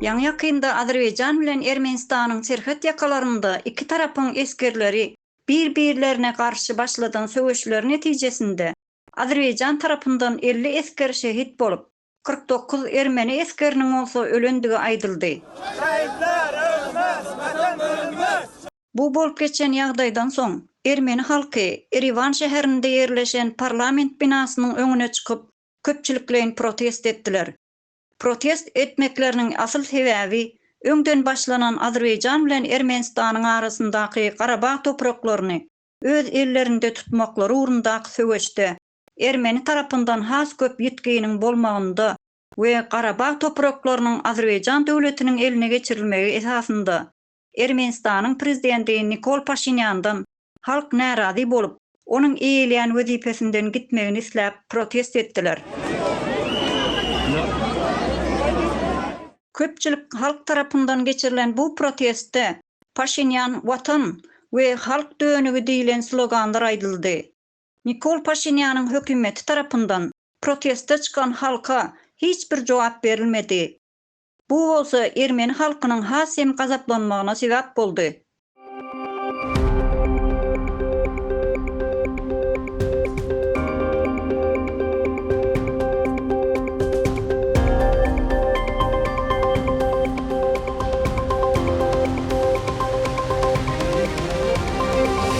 Ýa-ni ýakynda Azerbaýjan bilen Ermenistanyň serhat ýakalarynda iki tarapyň eskerleri bir-birlerine garşy başladan söwüşler netijesinde Azerbaýjan tarapyndan 50 esker şehit bolup, 49 Ermeni eskeriniň bolsa ölendigi aýdyldy. Bu bolup geçen ýagdaýdan soň Ermeni halky Erivan şäherinde ýerleşen parlament binasynyň öňüne çykyp köpçülikleýin protest etdiler. Protest etmeklerinin asıl sebebi öňden başlanan Azerbaýjan bilen Ermenistanyň arasyndaky Garabağ topraklaryny öz ellerinde tutmaklary ugrundaky söwüşde Ermeni tarapyndan has köp ýetginiň bolmagynda we Garabağ topraklarynyň Azerbaýjan döwletiniň eline geçirilmegi esasında Ermenistanyň prezidenti Nikol Paşinyandan halk närazy bolup, onuň eýilýän wezipesinden gitmegini isläp protest etdiler. Köpçülik halk tarapyndan geçirilen bu protestde Paşinyan watan we halk dönügi diýilen sloganlar aýdyldy. Nikol Paşinyanyň hökümeti tarapyndan proteste çykan halka hiç bir jogap berilmedi. Bu bolsa Ermeni halkynyň has hem gazaplanmagyna sebäp boldy.